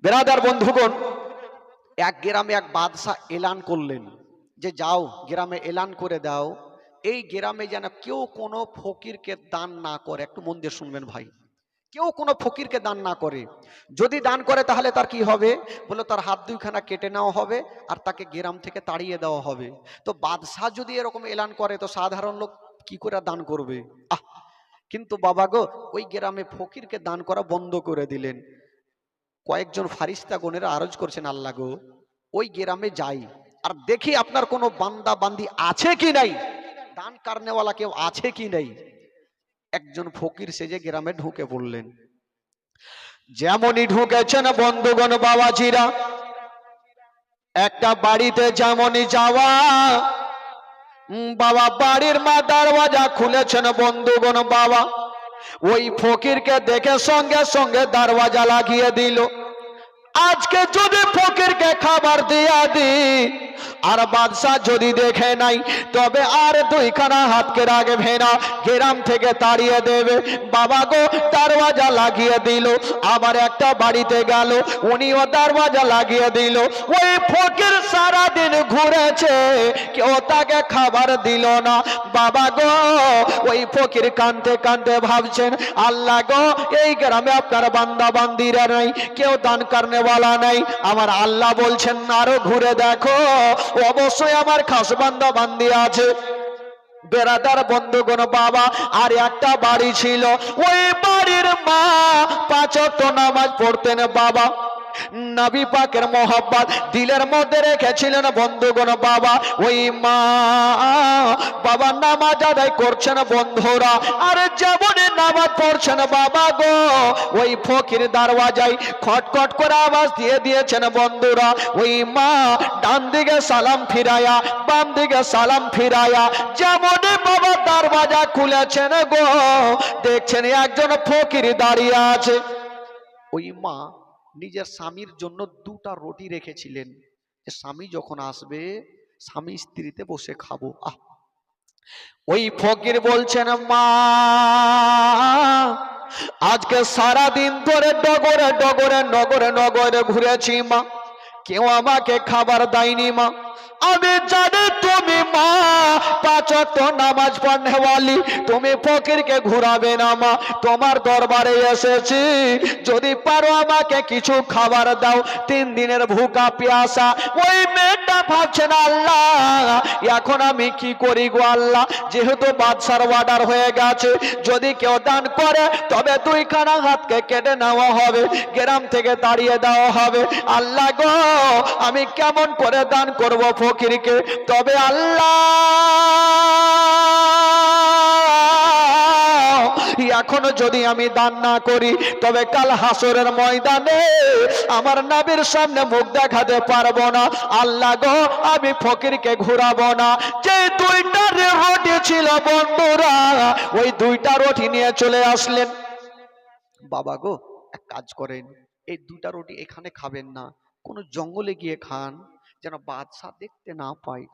বেরাদার বন্ধুগণ, এক গ্রামে এক বাদশা এলান করলেন যে যাও গ্রামে এলান করে দাও এই গ্রামে যেন কেউ কোনো ফকিরকে দান না করে। একটু মন দিয়ে শুনবেন ভাই, কেউ কোনো ফকিরকে দান না করে। যদি দান করে তাহলে তার কি হবে? বলে তার হাত দুইখানা কেটে নেওয়া হবে আর তাকে গ্রাম থেকে তাড়িয়ে দেওয়া হবে। তো বাদশাহ যদি এরকম এলান করে তো সাধারণ লোক কি করে দান করবে? আহ, কিন্তু বাবা গো, ওই গ্রামে ফকিরকে দান করা বন্ধ করে দিলেন। কয়েকজন ফারিস্তা গণেরা আরজ করছেন, আল্লাহ গো, ওই গ্রামে যাই আর দেখি আপনার কোনো বান্দা বান্দি আছে কি নাই, দান কারনেওয়ালা কেউ আছে কি নাই। একজন ফকির সেজে গ্রামে ঢুকে পড়লেন। যেমনই ঢুকেছেন বন্ধুগণ বাবাজিরা, একটা বাড়িতে যেমনই যাওয়া, বাবা বাড়ির মা দরওয়াজা খুলেছেন বন্ধুগণ বাবা, ওই ফকিরকে দেখে সঙ্গে সঙ্গে দরওয়াজা লাগিয়ে দিল। আজকে যদি ফকিরকে খাবার দিয়া দি আর বাদশা যদি দেখে নাই তবে আর দুইখানা হাতকে রাখবে না, গ্রাম থেকে তাড়িয়ে দেবে। বাবা গো, দরওয়াজা লাগিয়ে দিল। আবার একটা বাড়িতে গেল, উনিও দরওয়াজা লাগিয়ে দিল। ওই ফকির সারা দিন ঘুরেছে, কেউ তাকে খাবার দিল না। বাবা গো, ওই ফকির কাঁদতে কাঁদতে ভাবছেন, আল্লাহ গো, এই গ্রামে আপনার বান্দা বান্দিরা নাই, কেউ দান করনেওয়ালা নাই। আমার আল্লাহ বলছেন আরো ঘুরে দেখো, অবশ্যই আমার খাস বান্দা বান্দি আছে। বেরাদার বন্ধুগণ বাবা, আর একটা বাড়ি ছিল, ওই বাড়ির মা 5 ওয়াক্ত নামাজ পড়তেন বাবা। নবী পাকের মোহাব্বত দিলের মধ্যে রেখেছিলেন বন্ধুগণ বাবা। ওই মা বাবা নামাজ আদায় করছেন বন্ধুরা, আর যেমনই নামাজ পড়ছেন বাবা গো, ওই ফকির দরওয়াজায় খটখট করে আওয়াজ দিয়ে দিয়েছেন বন্ধুরা। ওই মা ডান দিকে সালাম ফিরায়া, বাম দিকে সালাম ফিরায়া যেমনই বাবা দরওয়াজা খুলেছেন গো, দেখছেন একজন ফকির দাঁড়িয়ে আছে। ওই মা নিজের স্বামীর জন্য 2টা রুটি রেখেছিলেন, যে স্বামী যখন আসবে স্বামী স্ত্রীতে বসে খাবো। ওই ফকির বলছেন, মা আজকে সারা দিন ধরে ডগরে ডগরে নগরে নগরে ঘুরেছি মা, কেউ আমাকে খাবার দেয়নি মা। আমি জানি তুমি মা 5 ওয়াক্ত নামাজ পড়নেওয়ালি, তুমি ফকিরকে ঘুরাবে না মা। তোমার দরবারে এসেছি, যদি পারো আমাকে কিছু খাবার দাও, 3 দিনের ভুকা পিয়াসা। ওই মেয়েটা ভাবছেন, আল্লাহ এখন আমি কি করি গো আল্লাহ, যেহেতু বাদশার অর্ডার হয়ে গেছে, যদি কেউ দান করে তবে 2খানা হাতকে কেটে নেওয়া হবে, গ্রাম থেকে তাড়িয়ে দেওয়া হবে। আল্লাহ গো, আমি কেমন করে দান করব ফকিরকে? তবে আল্লাহ এখনো যদি আমি দান না করি তবে কাল হাসরের ময়দানে আমার নবীর সামনে মুখ দেখাতে পারবো না। আল্লাহ গো, আমি ফকিরকে ঘুরাবো না। যে 2টা রুটি ছিল বন্ধুরা, ওই 2টা রুটি নিয়ে চলে আসলেন। বাবা গো, এক কাজ করেন, এই 2টা রুটি এখানে খাবেন না, কোন জঙ্গলে গিয়ে খান, যেন বাদশা দেখতে না পায়।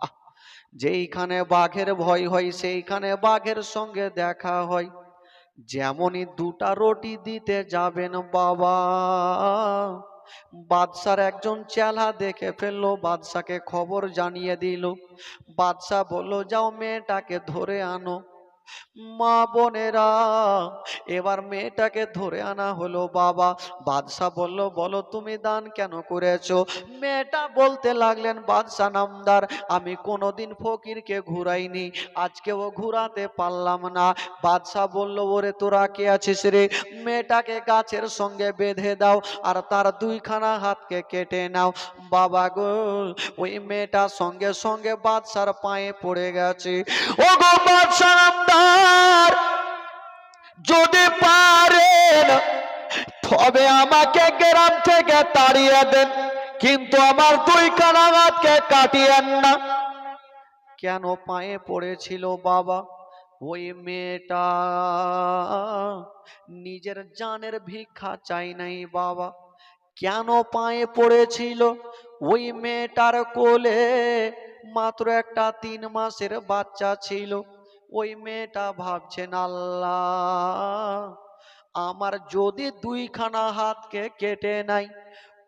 যেইখানে বাঘের ভয় হয় সেইখানে বাঘের সঙ্গে দেখা হয়। যেমনই 2টা রুটি দিতে যাবেন বাবা, বাদশার একজন চেলা দেখে ফেললো, বাদশাকে খবর জানিয়ে দিল। বাদশা বলল, যাও মেয়েটাকে ধরে আনো। মা বোনেরা, এবার মেয়েটাকে ধরে আনা হলো বাবা। বাদশা বলল, বলো তুমি দান কেন করেছো? মেয়েটা বলতে লাগলেন, বাদশা নামদার, আমি কোনোদিন ফকিরকে ঘুরাইনি, আজকেও ঘুরাতে পারলাম না। বাদশা বলল, ওরে তোরা কে আছিস রে? মেয়েটাকে গাছের সঙ্গে বেঁধে দাও আর তার 2খানা হাতকে কেটে নাও। বাবা গো, ওই মেয়েটা সঙ্গে সঙ্গে বাদশার পায়ে পড়ে গেছে। ও গো বাদশা নামদার, যদি পারেন তবে আমাকে গ্রাম থেকে তাড়িয়ে দেন, কিন্তু আমার 2খানা হাতকে কাটিয়েন না। কেন পায়ে পড়েছিল বাবা? ওই মেয়েটা নিজের জানের ভিক্ষা চাই নাই বাবা। কেন পায়ে পড়েছিল? ওই মেয়েটার কোলে মাত্র একটা 3 মাসের বাচ্চা ছিল। ওই মেয়েটা ভাবছেন, আল্লাহ আমার যদি 2খানা হাতকে কেটে নাই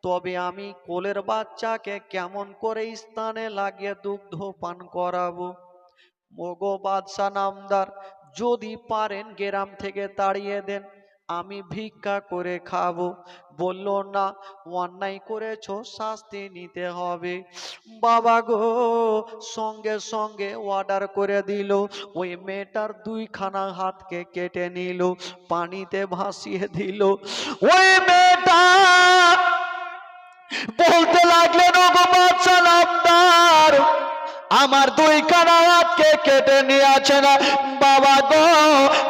তবে আমি কোলের বাচ্চাকে কেমন করে স্থানে লাগিয়ে দুগ্ধ পান করাবো। ওগো বাদশা নামদার, যদি পারেন গ্রাম থেকে তাড়িয়ে দেন, আমি ভিক্ষা করে খাবো। বলল না, অন্যায় করেছো, শাস্তি নিতে হবে। বাবা গো, সঙ্গে সঙ্গে অর্ডার করে দিল, ওই মেয়েটার দুইখানা হাতকে কেটে নিল, পানিতে ভাসিয়ে দিল। ওই মেয়েটা বলতে লাগলেন, ওগো বাদশা নামদার, আমার দুইখানা হাতকে কেটে নিয়েছে না বাবা গো,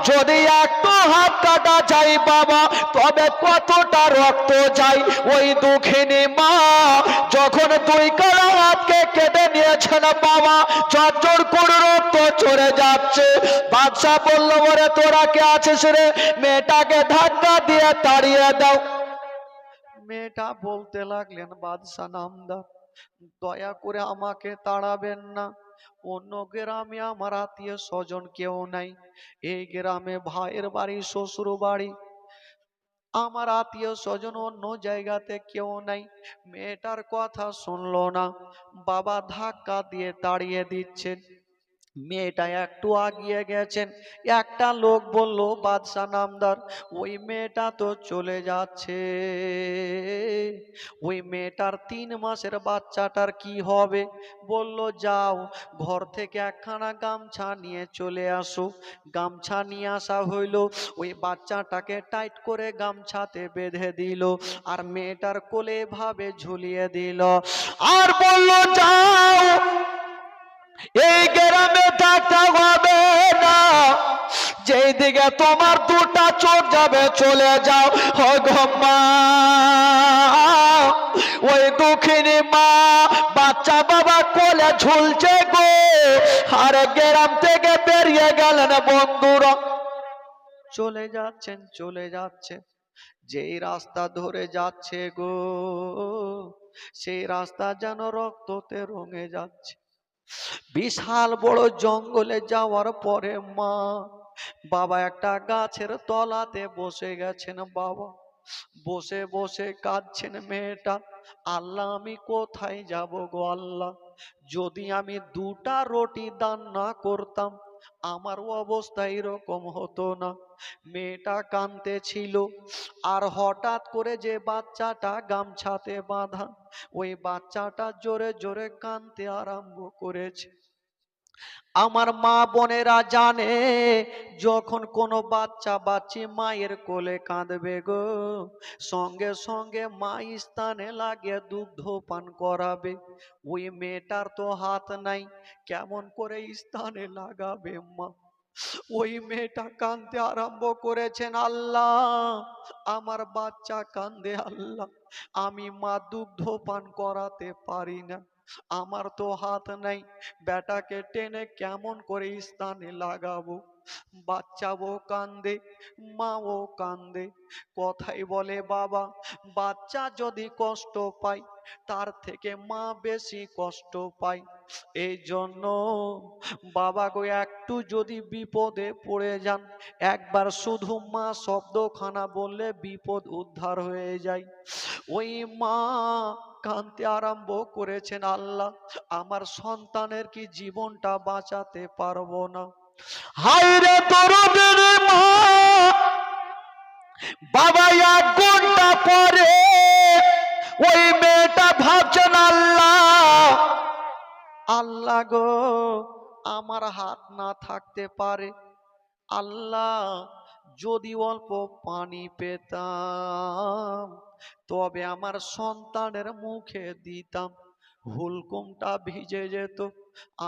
যদি একটু হাত কাটা চাই বাবা, তবে কতটা রক্ত চাই। ওই দুঃখিনী মা যখন দুইখানা হাতকে কেটে নিয়েছে না বাবা, চরচর করে রক্ত চড়ে যাচ্ছে। বাদশা বলল, ওরে তোরা কে আছিস রে, মেয়েটাকে ধাক্কা দিয়ে তাড়িয়ে দাও। মেয়েটা বলতে লাগলেন, বাদশা নামদার, দয়া করে আমাকে তাড়াবেন না, অন্য গ্রামে আমার আত্মীয় স্বজন কেউ নাই, এই গ্রামে ভাইয়ের বাড়ি, শ্বশুর বাড়ি, আমার আত্মীয় স্বজন অন্য জায়গাতে কেউ নাই। মেয়েটার কথা শুনলো না, বাবা ধাক্কা দিয়ে তাড়িয়ে দিচ্ছেন। মেয়েটা একটু আগিয়ে গেছেন, একটা লোক বলল, বাদশা নামদার, ওই মেয়েটা তো চলে যাচ্ছে, ওই মেয়েটার 3 মাসের বাচ্চাটার কি হবে? বলল, যাও ঘর থেকে একখানা গামছা নিয়ে চলে আসো। গামছা নিয়ে আসা হইল, ওই বাচ্চাটাকে টাইট করে গামছাতে বেঁধে দিল, আর মেয়েটার কোলে ভাবে ঝুলিয়ে দিল, আর বলল, যাও এই গ্রামে থাকতে হবে না, যেই দিকে তোমার দুটা চোখ যাবে চলে যাও। মা, ওই দুঃখিনী মা বাচ্চা বাবা কোলে ঝুলছে গো, আর গ্রাম থেকে বেরিয়ে গেলেন বন্ধুরা। চলে যাচ্ছেন, চলে যাচ্ছেন, যেই রাস্তা ধরে যাচ্ছে গো, সেই রাস্তা যেন রক্ততে রঙে যাচ্ছে। বিশাল বড় জঙ্গলে যাওয়ার পরে মা বাবা একটা গাছের তলাতে বসে গেছেন। বাবা বসে বসে কাঁদছেন। মেয়েটা, আল্লাহ আমি কোথায় যাব গো আল্লাহ, যদি আমি 2টা রুটি দান না করতাম আমার অবস্থা এরকম হতো না। মেয়েটা কাঁদতেছিল, আর হঠাৎ করে যে বাচ্চাটা গামছাতে বাঁধা, ওই বাচ্চাটা জোরে জোরে কাঁদতে আরম্ভ করেছে। আমার মা বোনেরা জানে, যখন কোনো বাচ্চা বাচ্চি মায়ের কোলে কাঁদবে গো, সঙ্গে সঙ্গে মা স্থানে লাগিয়ে দুগ্ধ পান করাবে। ওই মেয়েটার তো হাত নাই, কেমন করে স্থানে লাগাবে মা? ওই মেয়েটা কাঁদতে আরম্ভ করেছেন, আল্লাহ আমার বাচ্চা কাঁদে, আল্লাহ আমি মা দুগ্ধ পান করাতে পারি না, আমার তো হাত নাই, বেটাকে টেনে কেমন করে স্থানে লাগাবো? বাচ্চাও কান্দে, মাও কান্দে। কথাই বলে বাবা, বাচ্চা যদি কষ্ট পায় তার থেকে মা বেশি কষ্ট পায়। এই জন্য বাবা গো, একটু যদি বিপদে পড়ে যান, একবার শুধু মা শব্দখানা বললে বিপদ উদ্ধার হয়ে যায়। ওই মা কাঁদতে আরম্ভ করেছেন, আল্লাহ আমার সন্তানের কি জীবনটা বাঁচাতে পারবো না? হায় রে দরদের মা, বাবা 1 ঘন্টা পরে ওই মেয়েটা ভাবছেন, আল্লাহ আল্লাহ গো, আমার হাত না থাকতে পারে, আল্লাহ যদি অল্প পানি পেতাম তবে আমার সন্তানের মুখে দিতাম, হুলকুমটা ভিজে যেত,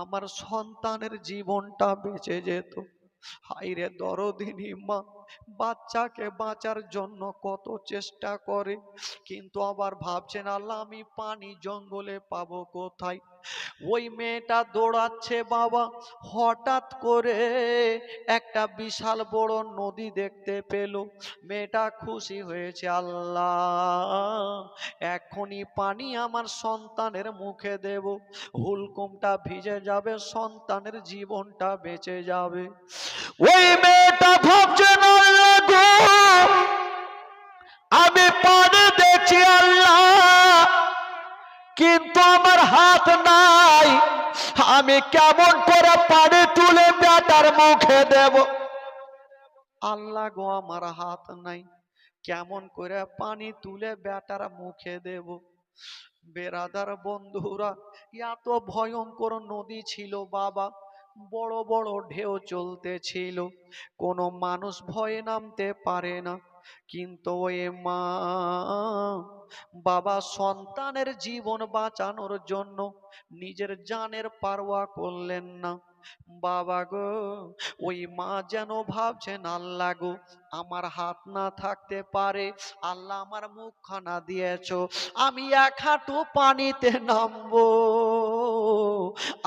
আমার সন্তানের জীবনটা বেঁচে যেত। হায়রে দরদিনী মা বাচ্চাকে বাঁচার জন্য কত চেষ্টা করে, কিন্তু আবার ভাবছেন, আল্লাহ আমি পানি জঙ্গলে পাবো কোথায়? ওই মেয়েটা দৌড়াচ্ছে বাবা, হঠাৎ করে একটা বিশাল বড় নদী দেখতে পেল। মেয়েটা খুশি হয়েছে, আল্লাহ এখনই পানি আমার সন্তানের মুখে দেব, হুলকুমটা ভিজে যাবে, সন্তানের জীবনটা বেঁচে যাবে। ওই মেয়েটা ভাবছে, আল্লাহ গো আমি পানি দেখছি, আল্লাহ কিন্তু আমার হাত নাই, আমি কেমন করে পানি তুলে বেটার মুখে দেব। আল্লাহ গো আমার হাত নাই, কেমন করে পানি তুলে বেটার মুখে দেব। বেরাদার বন্ধুরা, এত ভয়ঙ্কর নদী ছিল বাবা, বড় বড় ঢেউ চলতেছিল, কোনো মানুষ ভয়ে নামতে পারে না। কিন্তু ওই মা বাবা সন্তানের জীবন বাঁচানোর জন্য নিজের জানের পারোয়া করলেন না। বাবা গো, ওই মা যেন ভাবছেন আল্লাহ গো, আমার হাত না থাকতে পারে, আল্লাহ আমার মুখখানা দিয়েছো, আমি এক হাঁটু পানিতে নামবো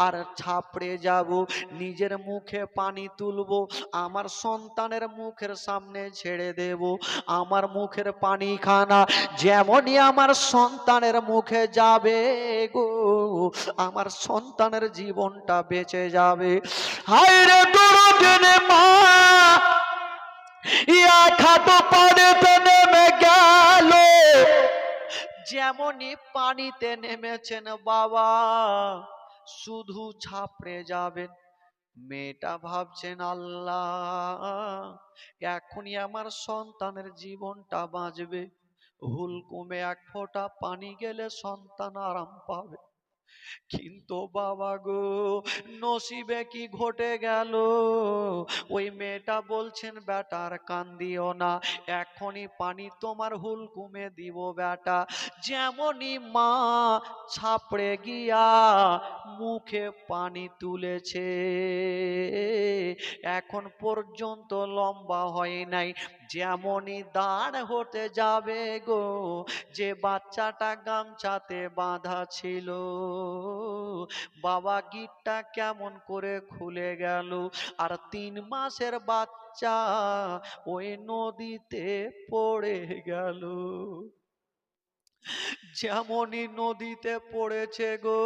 আর ছাপড়ে যাব, নিজের মুখে পানি তুলবো, আমার সন্তানের মুখের সামনে ছেড়ে দেব। আমার মুখের পানি খানা যেমনই আমার সন্তানের মুখে যাবে গো, আমার সন্তানের জীবনটা বেঁচে যাবে। হায়রে দরদিনে মা, এক হাঁটু পানিতে নেমে গেল, যেমনই পানিতে নেমেছেন বাবা শুধু ছাপড়ে যাবেন। মেয়েটা ভাবছেন আল্লাহ, এখনই আমার সন্তানের জীবনটা বাঁচবে, হুলকুমে এক ফোঁটা পানি গেলে সন্তান আরাম পাবে। কিন্তু বাবা গো, নসিবে কি ঘটে গেল, ওই মেয়েটা বলছেন বেটা আর কান্দিও না, এখনই পানি তোমার হুলকুমে দিব বেটা। যেমনই মা ছাপড়ে গিয়া মুখে পানি তুলেছে, এখন পর্যন্ত লম্বা হয় নাই, যেমনই দাঁড় হতে যাবে গো, যে বাচ্চাটা গামছাতে বাঁধা ছিল বাবা গিটটা কেমন করে খুলে গেল, আর 3 মাসের বাচ্চা ওই নদীতে পড়ে গেল। যেমনই নদীতে পড়েছে গো,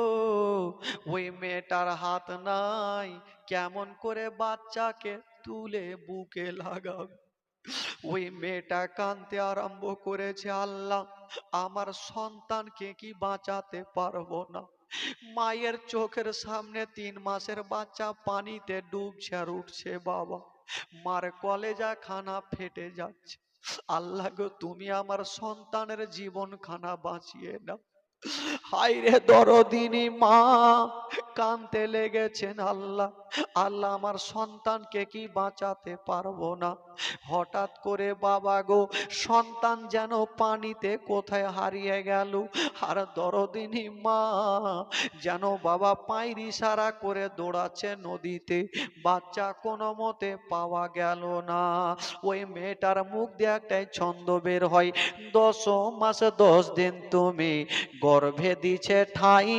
ওই মেয়েটার হাত নাই, কেমন করে বাচ্চাকে তুলে বুকে লাগাবে। ওই মেয়েটা কাঁদতে আরম্ভ করেছে, আল্লাহ আমার সন্তানকে কি বাঁচাতে পারবো না। মায়ের চোখের সামনে 3 মাসের বাচ্চা পানিতে ডুবছে আর উঠছে বাবা, মার কলেজা খানা ফেটে যাচ্ছে। আল্লাহ গো, তুমি আমার সন্তানের জীবন খানা বাঁচিয়ে নাও। হায়রে দরদিনী মা কাঁদতে লেগেছেন, আল্লাহ আল্লাহ আমার সন্তানকে কি বাঁচাতে পারবো না। হঠাৎ করে বাবা গো, সন্তান যেন পানিতে কোথায় হারিয়ে গেল, আর দরদিনী মা যেন বাবা পায়ের ইশারা করে দৌড়াচ্ছে নদীতে, বাচ্চা কোনো মতে পাওয়া গেল না। ওই মেয়েটার মুখ দিয়ে একটাই ছন্দ বের হয়, 10 মাস 10 দিন তুমি গর্ভে দিছে ঠাই,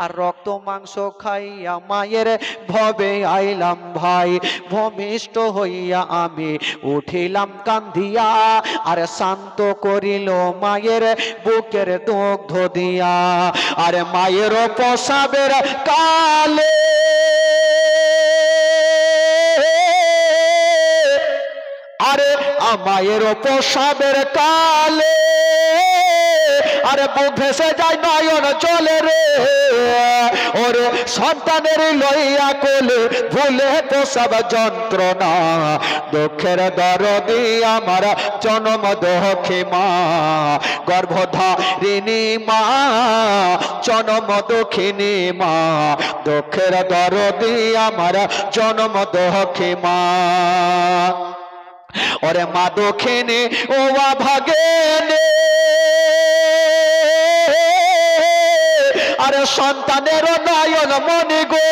আর রক্ত মাংস খাইয়া মায়ের ভবে আইলাম ভাই, ভূমিষ্ঠ হইয়া আমি উঠিলাম কান্দিয়া, আর শান্ত করিল মায়ের বুকের দুগ্ধ দিয়া, আর মায়ের প্রসাবের কালে আরে মায়ের প্রসাবের কালে আরে বুক ভেসে যায় নয়ন চলে রে, ওরে সন্তানের লইয়া কোলে ভুলে প্রসব যন্ত্রণা, দুঃখের দরদি আমার জনম দুঃখী মা, গর্ভধারিণী মা জনম দুঃখিনী মা, দুঃখের দরদি আমার জনম দুঃখী মা। ওরে মা দক্ষিণে ও ভাগেনে, আরে সন্তানের নয়ন মনি গো,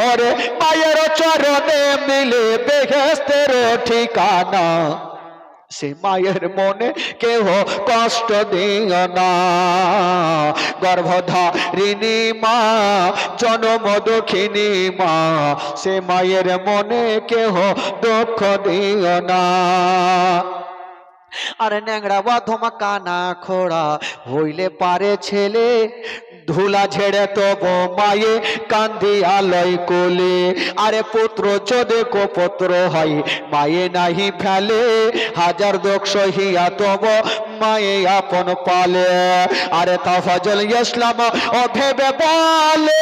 ওরে মায়ের চরণে মিলে বেহেশতের ঠিকানা, সে মায়ের মনে কেহ কষ্ট দিও না, গর্ভধারিণী মা জনম দুঃখিনী মা, সে মায়ের মনে কেহ দুঃখ দিও না। আরে ন্যাংরা বাধমা কানা খোড়া হইলে পারে ছেলে, ধুলা ঝেড়ে তব মায়ে কান্দি আলয় কোলে, আরে পুত্র যদি কোপুত্র হয় মায়ে নাহি ফেলে, হাজার দুঃখ সহিয়া তব মায়ে আপন পালে। আরে তাফাজল ইসলাম ও ভেবে বলে,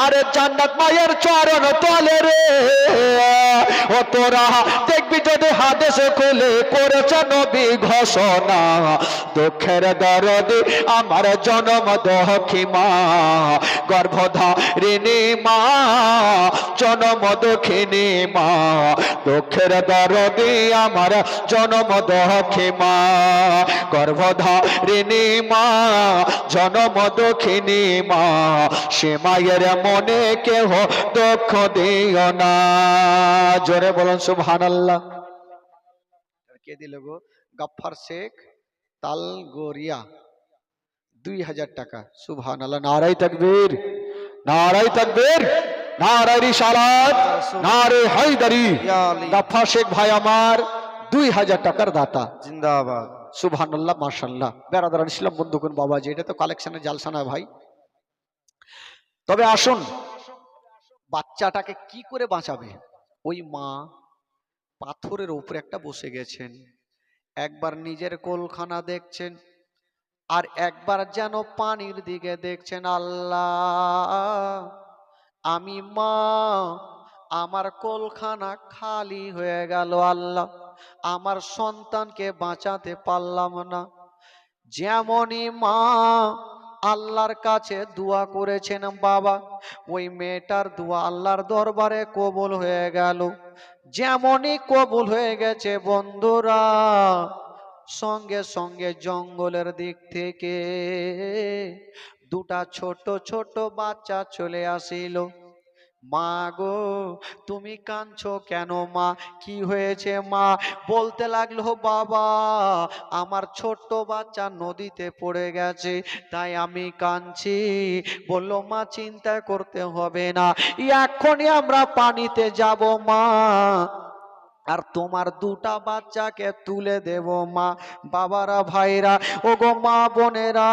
আরে জান্নাত মায়ের চরণ তলে রে। ও তোরা দেখবি যদি হাদিসে খুলে করেছে নবী ঘোষণা, দুঃখের দরদে আমার জনম দক্ষী মা, গর্ভধারিণী মা, জনম দক্ষিণী মা, দুঃখের দরদে আমার জনম দক্ষী মা, গর্ভধারিণী মা, জনম দক্ষিণী মা, সে মায়ের মনে কেহ দুঃখ দিও না। জোরে বলুন সুবহানাল্লাহ। কে দিল গো? গফফার শেখ তালগোরিয়া, 2000 টাকা। সুবহানাল্লাহ। নারায়ে তাকবীর, নারায়ে তাকবীর, নারায়ে রিসালাত, নারে হায়দারি। গফফার শেখ ভাই আমার 2000 টাকার দাতা। জিন্দাবাদ। সুবহানাল্লাহ, মাশাআল্লাহ। বেরাদারান ইসলাম বন্ধুগণ, বাবাজি এটা তো কালেকশনের জালসা না ভাই। তবে আসুন, বাচ্চাটাকে কি করে বাঁচাবে? ওই মা পাথরের উপরে একটা বসে গেছেন, একবার নিজের কোলখানা দেখছেন, আর একবার যেন পানির দিকে দেখছেন। আল্লাহ, আমি মা, আমার কোলখানা খালি হয়ে গেল। আল্লাহ, আমার সন্তানকে বাঁচাতে পারলাম না। যেমনই মা আল্লাহর কাছে দোয়া করেছেন বাবা, ওই মেয়েটার দোয়া আল্লাহর দরবারে কবুল হয়ে গেল। যেমনই কবুল হয়ে গেছে বন্ধুরা, সঙ্গে সঙ্গে জঙ্গলের দিক থেকে দুটা ছোট ছোট বাচ্চা চলে আসিল। মা গো, তুমি কাঁদছো কেন মা? কি হয়েছে মা? বলতে লাগলো, বাবা আমার ছোট্ট বাচ্চা নদীতে পড়ে গেছে, তাই আমি কাঁদছি। বললো, মা চিন্তা করতে হবে না, এক্ষুনি আমরা পানিতে যাব মা, আর তোমার দুটা বাচ্চাকে তুলে দেব মা। বাবারা, ভাইরা, ও গো মা বোনেরা,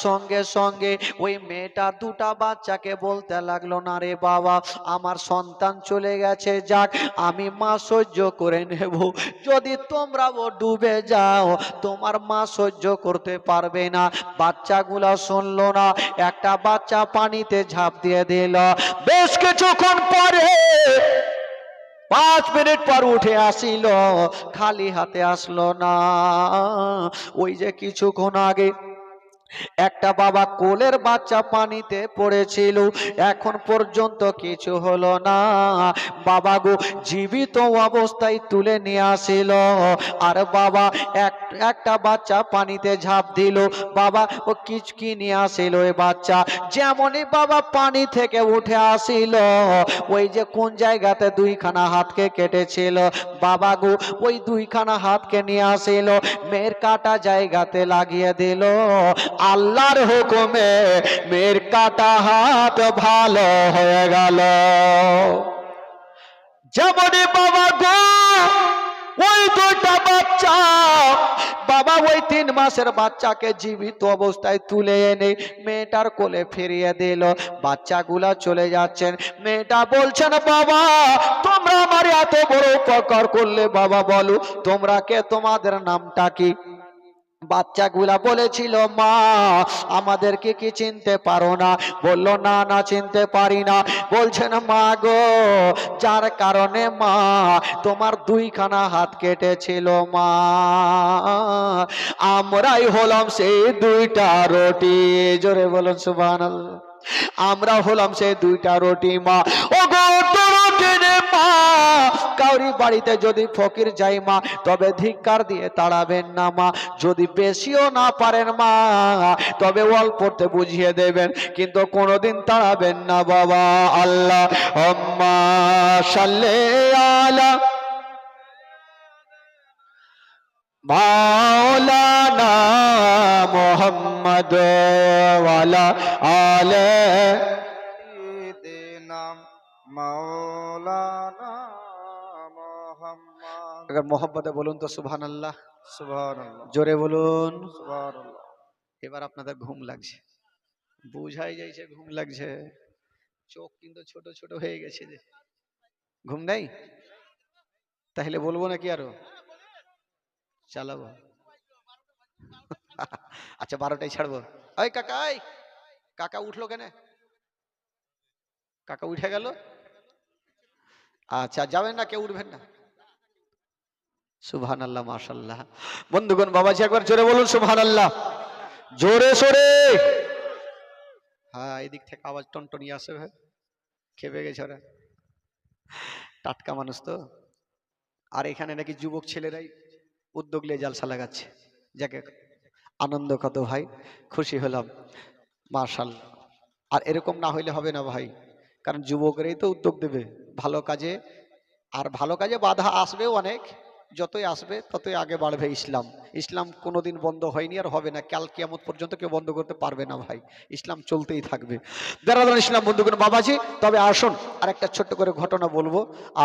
সঙ্গে সঙ্গে ওই মেয়েটা দুটা বাচ্চাকে বলতে লাগলো, না রে বাবা, আমার সন্তান চলে গেছে, যাক, আমি মা সহ্য করে নেব। যদি তোমরাও ডুবে যাও, তোমার মা সহ্য করতে পারবে না। বাচ্চাগুলা শুনলো না, একটা বাচ্চা পানিতে ঝাঁপ দিয়ে দিল। বেশ কিছুক্ষণ পরে 5 মিনিট পর উঠে আসিল, খালি হাতে আসলো না। ওই যে কিছুক্ষণ আগে একটা বাবা কোলের বাচ্চা পানিতে পড়েছিল, এখন পর্যন্ত কিছু হলো না। বাবা গো জীবিত অবস্থায় তুলে নিয়ে আসিল, আর বাবা একটা বাচ্চা পানিতে ঝাঁপ দিল। বাবা ও কিচকি নিয়ে আসিল ওই বাচ্চা। যেমনই বাবা পানি থেকে উঠে আসিল, ওই যে কোন জায়গাতে দুইখানা হাতকে কেটেছিল, বাবা গো ওই দুইখানা হাতকে নিয়ে আসিল, মেয়ের কাটা জায়গাতে লাগিয়ে দিল। আল্লাহর হুকুমে মেয়ের কাটা হাত ভালো হয়ে গেল। যেমনই বাবা গো ওই দুইটা বাচ্চা, বাবা ওই 3 মাসের বাচ্চাকে জীবিত অবস্থায় তুলে এনে মেয়েটার কোলে ফিরিয়ে দিল। বাচ্চাগুলা চলে যাচ্ছেন, মেয়েটা বলছেন, বাবা তোমরা আমার এত বড় উপকার করলে, বাবা বলো তোমরা কে, তোমাদের নামটা কি? বাচ্চাগুলা বলেছিল, মা আমাদেরকে কি চিনতে পারো না? বলল, না না চিনতে পারি না। বলছেন, মা গো যার কারণে মা তোমার দুইখানা হাত কেটেছিল মা, আমরাই হলাম সেই দুইটা রুটি। জোরে বলুন সুবহানাল্লাহ। আমরা হলাম সেই দুইটা রুটি মা। ও গো মা, কাউরি বাড়িতে যদি ফকির যাই মা, তবে ধিক্কার দিয়ে তাড়াবেন না মা। যদি বেশিও না পারেন মা, তবে অল্পতে বুঝিয়ে দেবেন, কিন্তু কোনোদিন তাড়াবেন না বাবা। আল্লাহ আম্মা সাল্লে আলা মাওলানা মুহাম্মদ ওয়ালা আলে নাম মাওলানা মুহাম্মদ। अगर मोहब्बते বলুন তো সুবহানাল্লাহ। সুবহানাল্লাহ। জোরে বলুন। সুবহানাল্লাহ। এবার আপনাদের ঘুম লাগছে, বুঝাই যাইছে ঘুম লাগছে, চোখ কিন্তু ছোট ছোট হয়ে গেছে। যে ঘুম নেই, তাহলে বলবো নাকি আরো চালাবো? আচ্ছা 12টায় ছাড়বো। ওই কাকা, এই কাকা উঠলো কেন? কাকা উঠে গেল। আচ্ছা যাবেন না, কেউ উঠবেন না? সুবহানাল্লাহ, মাশাআল্লাহ। বন্ধুগণ, বাবাজি একবার জোরে বলুন সুবহানাল্লাহ, জোরে সোরে। হ্যাঁ, এদিক থেকে আওয়াজ টনটনি আসে ভাই, খেপে গেছে ওরা, টাটকা মানুষ তো। আর এখানে নাকি যুবক ছেলেরাই উদ্যোগ নিয়ে জালসা লাগাচ্ছে, যাকে আনন্দ কত ভাই, খুশি হলাম মাশাআল্লাহ। আর এরকম না হইলে হবে না ভাই, কারণ যুবকরাই তো উদ্যোগ দেবে ভালো কাজে। আর ভালো কাজে বাধা আসবেও অনেক, যতই আসবে ততই আগে বাড়বে ইসলাম। ইসলাম কোনোদিন বন্ধ হয়নি আর হবে না, কাল কিয়ামত পর্যন্ত কেউ বন্ধ করতে পারবে না ভাই, ইসলাম চলতেই থাকবে। বেরাদার ইসলাম বন্ধুগণ বাবাজি, তবে আসুন আর একটা ছোট্ট করে ঘটনা বলবো,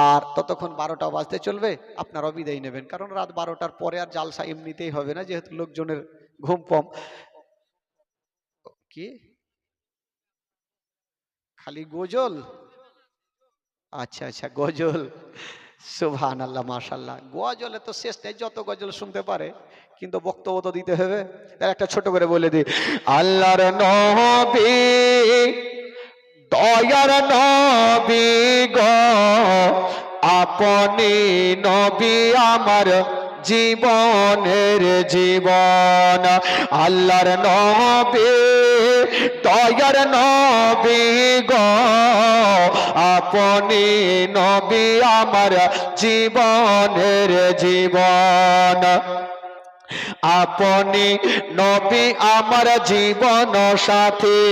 আর ততক্ষণ 12টা বাজতে চলবে, আপনারাও বিদায় নেবেন, কারণ রাত 12টার পরে আর জালসা এমনিতেই হবে না, যেহেতু লোকজনের ঘুম কম। কি খালি গজল? আচ্ছা আচ্ছা, গজল। সুবহানাল্লাহ, মাশাআল্লাহ। গজলে তো শেষ নেই, যত গজল শুনতে পারে, কিন্তু বক্তব্য তো দিতে হবে। তাই একটা ছোট করে বলে দিই, আল্লাহর নবী, দয়ার নবী গো, আপনি নবী আমার জীবনের জীবন। আল্লাহর নবী, দয়ার নবী গো, আপনি নবী আমার জীবনের জীবন। আপনি নবী আমার জীবন সাথী,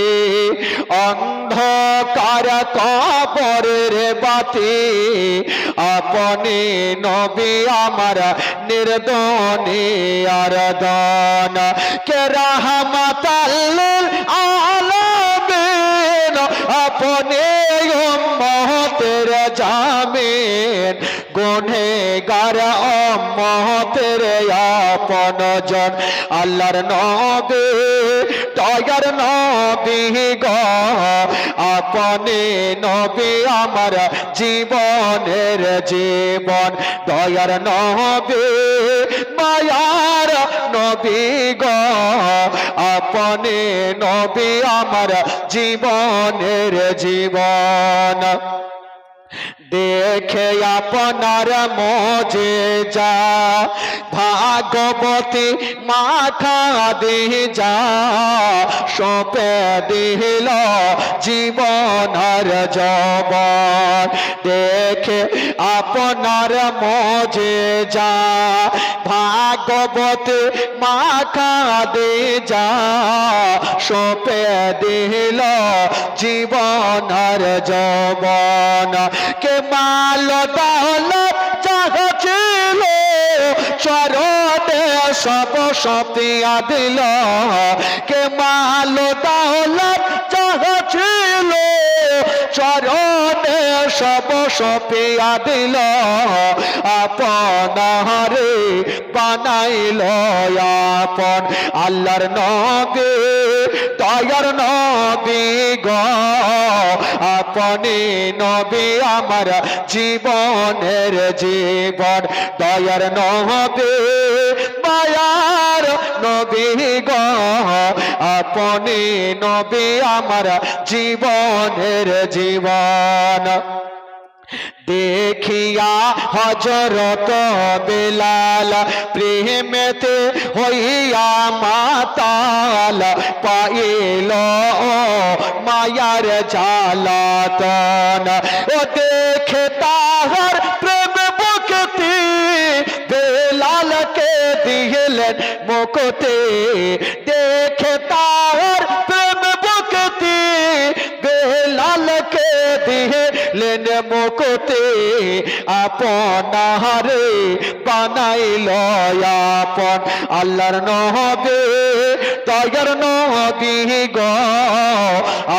অন্ধকার কবরের বাতি। আপনি নবী আমার নির্দনী আরদন, কে রাহমাতাল লিল আলামিন। আপনি উম্মতের জামিন, গুনেহগার উম্মতের আপন জন। আল্লাহর নবী, দয়ার নবী গো, আপনি নবী আমার জীবনের জীবন। দয়ার নবী, মায়ার নবী গো, আপনি নবী আমার জীবনের জীবন। দেখে আপনার মোজেজা, ভাগবতী মাথা দিয়ে যা, সপে দিল জীবন আর যৌবন। দেখে আপনার মোজেজা, ভাগবতী মাথা দিয়ে যা, সপে দিল জীবন আর যৌবন। কে মাল দৌলত যাহা ছিল, চরণে সব সপিয়া দিল। কে মাল দৌলত যাহা ছিল, চরণে সব সপিয়া দিল। আপনারে বানাইল আপন। আল্লাহর নবী, দয়ার নবী গো, আপনি নবী আমার জীবনের জীবন। দয়ার নবী, মায়ার নবী গো, আপনি নবী আমার জীবনের জীবন। দেখিয়া হযরত বেলাল, প্রেমেতে হইয়া মাতাল, পাইল মায়ার জ্বালাতন। ও দেখে তাহার প্রেম ভক্তি, বেলালকে দিলেন মুক্তি। দেখে তাহার প্রেম ভক্তি, বেলালকে দিলেন মুক্তি। আপনারে বানাইল আপন। আল্লাহর নবী, দয়ার নবী গো,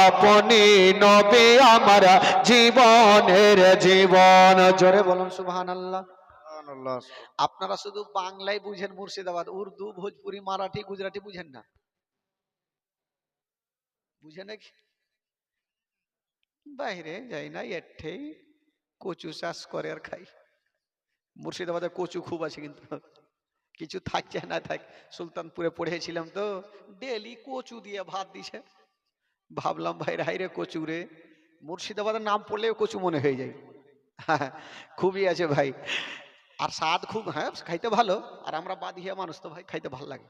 আপনি নবী আমার জীবনের জীবন। জোরে বলুন সুবহানাল্লাহ। সুবহানাল্লাহ। আপনারা শুধু বাংলায় বুঝেন, মুর্শিদাবাদ, উর্দু, ভোজপুরি, মারাঠি, গুজরাটি বুঝেন না? বুঝে নাকি? বাইরে যাই না, এঠেই কচু চাষ করে আর খাই। মুর্শিদাবাদে কচু খুব আছে, কিন্তু কিছু থাকছে না থাক। সুলতানপুরে পড়েছিলাম তো, ডেলি কচু দিয়ে ভাত দিছে। ভাবলাম ভাই রাইরে কচু রে, মুর্শিদাবাদের নাম পড়লেও কচু মনে হয়ে যায়। খুবই আছে ভাই, আর স্বাদ খুব, হ্যাঁ খাইতে ভালো। আর আমরা বাদিয়া মানুষ তো ভাই, খাইতে ভালো লাগে।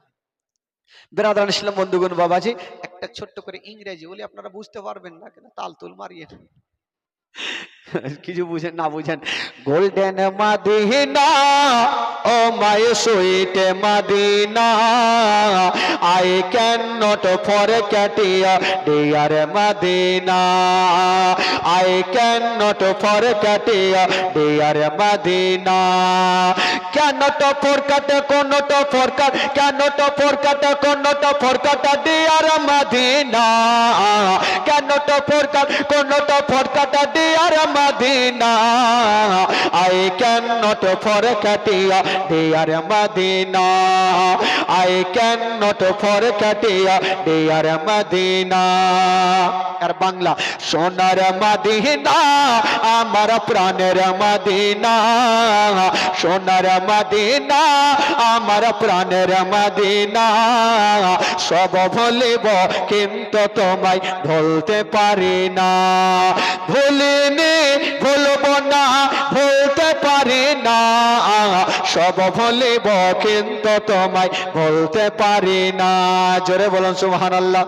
বেরাদান ইসলাম বন্ধুগণ বাবাজি, একটা ছোট্ট করে ইংরেজি বলি, আপনারা বুঝতে পারবেন না কেন, তাল তুল মারিয়ে কিছু বুঝেন না বুঝেন। Golden Madina O my sweet Madina, I cannot forget your dear Madina, I cannot forget your dear Madina, cannot forget, cannot forget, cannot forget, cannot forget dear Madina, cannot forget, cannot forget dear Madina, I cannot forget your dear Madina, I cannot forget your dear Madina। আর বাংলা, সোনার মাদিনা আমার প্রাণের মাদিনা, সোনার মাদিনা আমার প্রাণের মাদিনা, সব ভুলিব কিন্তু তোমায় ভুলতে পারি না, ভুলিনি ভুলব না ভুলতে পারি না, সব ভুলিব কিন্তু তোমায় ভুলতে পারি না। জোরে বলুন সুবহানাল্লাহ।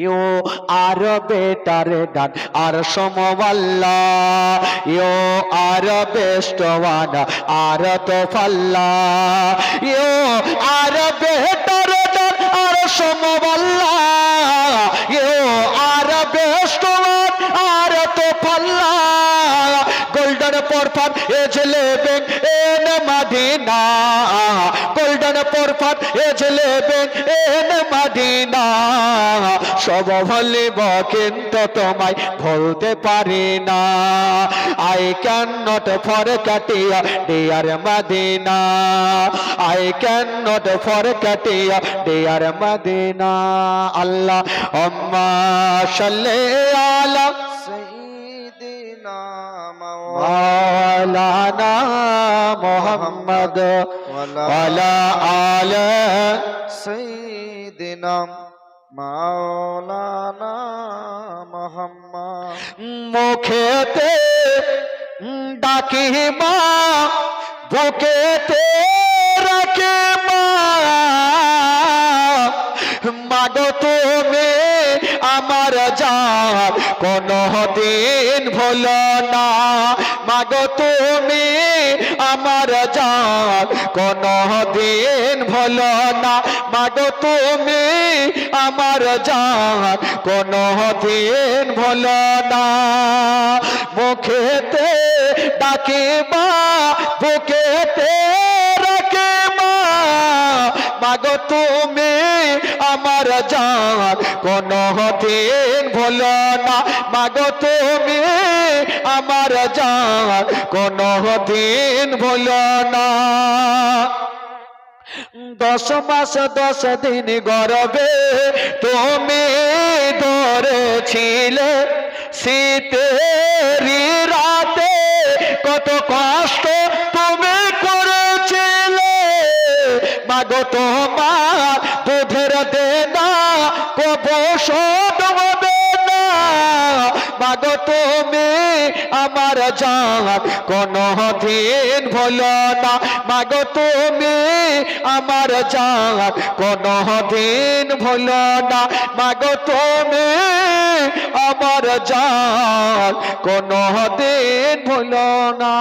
You are better than our Somawallah, you are best one, our Tofallah, you are better than our Somawallah, you are best one, our Tofallah, golden porphan is living in Medina, golden porphan is living in Medina, সব ভুলিব কিন্তু তোমায় ভুলতে পারি না, I cannot forget your dear Medina, I cannot forget your dear Medina। আল্লাহুম্মা সাল্লি আলা সাইয়্যিদিনা মাওলানা মুহাম্মদ ওয়া আলা আলি সাইয়্যিদিনা মাওলানা মুহাম্মদ। মুখেতে ডাকি মা, বুকেতে রাখি মা, মাগো তুমি আমার জান কোনো দিন ভুলো না, মাগো তুমি আমার জান কোনো দিন ভুলো না, মাগো তুমি আমার জান কোনো দিন ভুলো না, মুখেতে ডাকি মা, বুকেতে রাখি মা, মাগো তুমি আমার জান কোনো দিন ভুলো না, মাগো তুমি আমার জান কোনো দিন ভুলো না। 10 মাস 10 দিন গর্ভে তুমি ধরেছিলে, শীতেরি রাতে কত কষ্ট তুমি করেছিলে, মাগো তোমার দুধের দেনা কবু শোধ হবে না, মাগো তুমি আমার জান কোনো দিন ভুলো না, মাগো তুমি আমার জান কোনো দিন ভুলো না, মাগো তুমি আমার জান কোনো দিন ভুলো না।